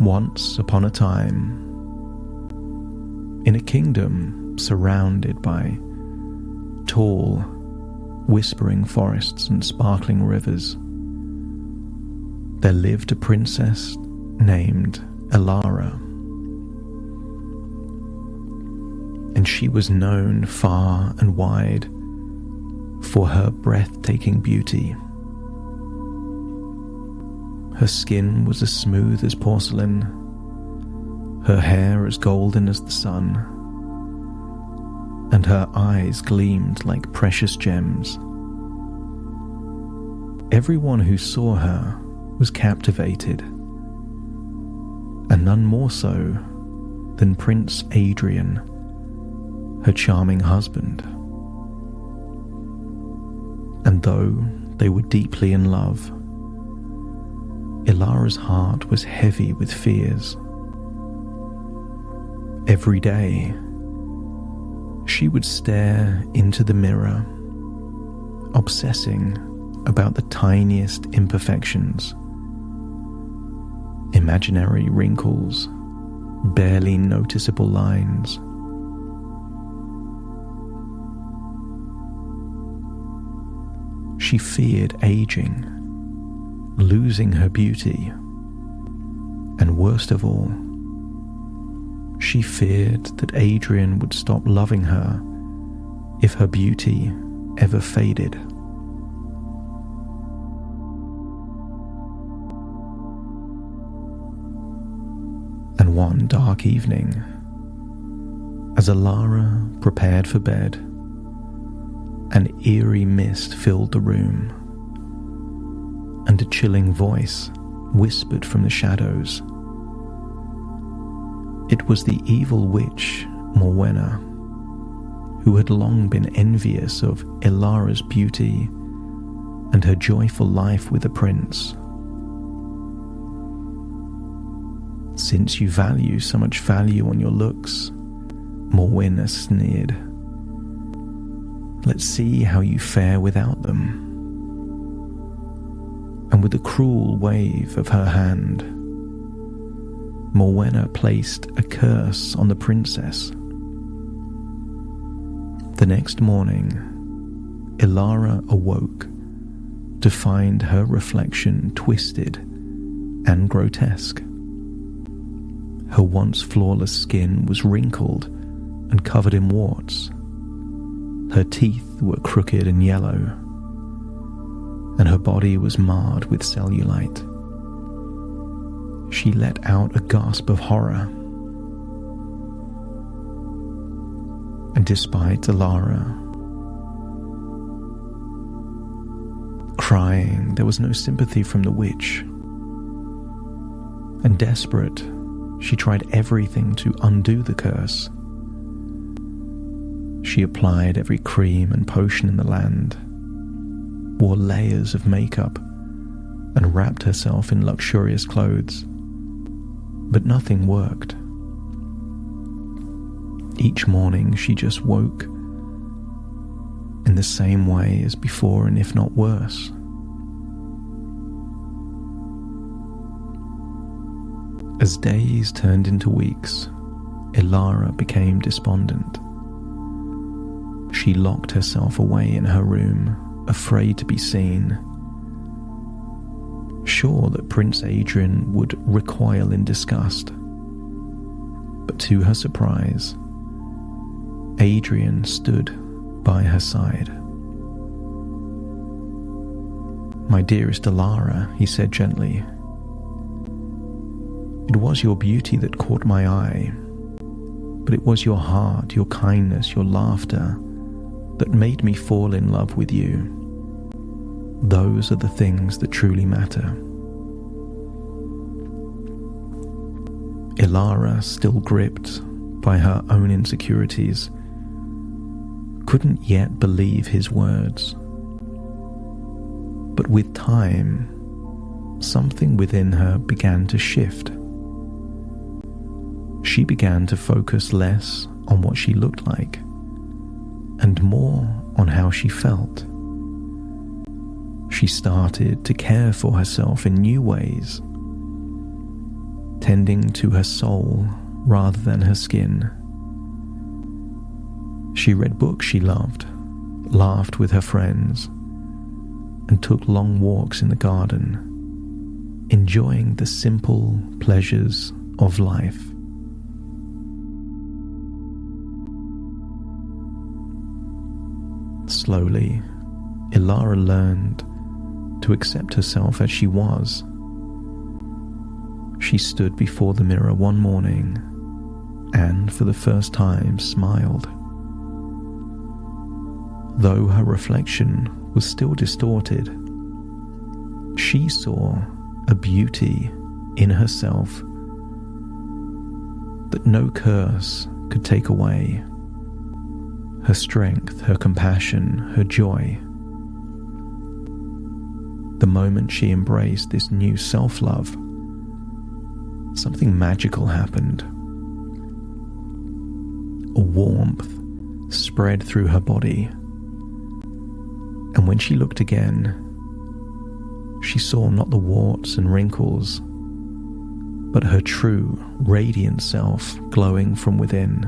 Once upon a time, in a kingdom surrounded by tall, whispering forests and sparkling rivers, there lived a princess named Elara. And she was known far and wide for her breathtaking beauty. Her skin was as smooth as porcelain, her hair as golden as the sun, and her eyes gleamed like precious gems. Everyone who saw her was captivated, and none more so than Prince Adrian, her charming husband. And though they were deeply in love, Elara's heart was heavy with fears. Every day, she would stare into the mirror, obsessing about the tiniest imperfections, imaginary wrinkles, barely noticeable lines. She feared aging, losing her beauty, and worst of all, she feared that Adrian would stop loving her if her beauty ever faded. And one dark evening, as Elara prepared for bed, an eerie mist filled the room, and a chilling voice whispered from the shadows. It was the evil witch Morwenna, who had long been envious of Elara's beauty and her joyful life with the prince. "Since you value so much value on your looks," Morwenna sneered, "let's see how you fare without them." And with a cruel wave of her hand, Morwenna placed a curse on the princess. The next morning, Elara awoke to find her reflection twisted and grotesque. Her once flawless skin was wrinkled and covered in warts. Her teeth were crooked and yellow, and her body was marred with cellulite. She let out a gasp of horror. And despite Elara crying, there was no sympathy from the witch. And desperate, she tried everything to undo the curse. She applied every cream and potion in the land, wore layers of makeup, and wrapped herself in luxurious clothes. But nothing worked. Each morning she just woke in the same way as before, and if not worse. As days turned into weeks, Elara became despondent. She locked herself away in her room, afraid to be seen, sure that Prince Adrian would recoil in disgust. But to her surprise, Adrian stood by her side. "My dearest Elara," he said gently, "it was your beauty that caught my eye, but it was your heart, your kindness, your laughter that made me fall in love with you. Those are the things that truly matter." Elara, still gripped by her own insecurities, couldn't yet believe his words. But with time, something within her began to shift. She began to focus less on what she looked like and more on how she felt. She started to care for herself in new ways, tending to her soul rather than her skin. She read books she loved, laughed with her friends, and took long walks in the garden, enjoying the simple pleasures of life. Slowly, Ilara learned to accept herself as she was. She stood before the mirror one morning and, for the first time, smiled. Though her reflection was still distorted, she saw a beauty in herself that no curse could take away. Her strength, her compassion, her joy. The moment she embraced this new self-love, something magical happened. A warmth spread through her body, and when she looked again, she saw not the warts and wrinkles, but her true, radiant self glowing from within.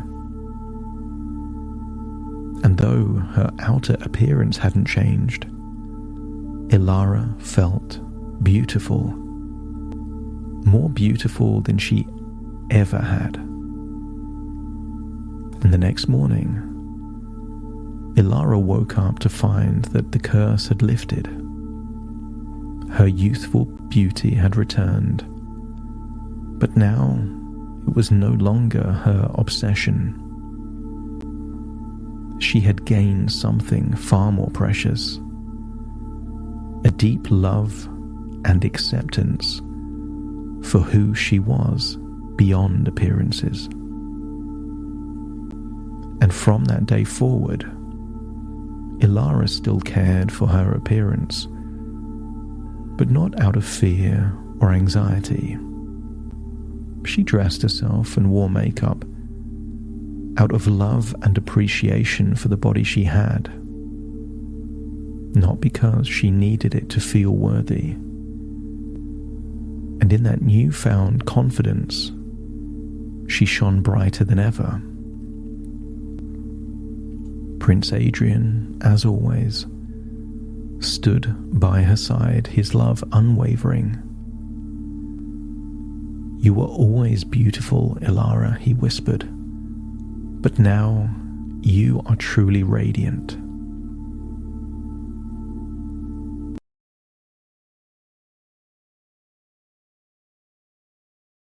And though her outer appearance hadn't changed, Ilara felt beautiful, more beautiful than she ever had. And the next morning, Ilara woke up to find that the curse had lifted. Her youthful beauty had returned, but now it was no longer her obsession. She had gained something far more precious, a deep love and acceptance for who she was beyond appearances. And from that day forward, Ilara still cared for her appearance, but not out of fear or anxiety. She dressed herself and wore makeup out of love and appreciation for the body she had, not because she needed it to feel worthy. And in that newfound confidence, she shone brighter than ever. Prince Adrian, as always, stood by her side, his love unwavering. "You were always beautiful, Ilara," he whispered, "but now you are truly radiant."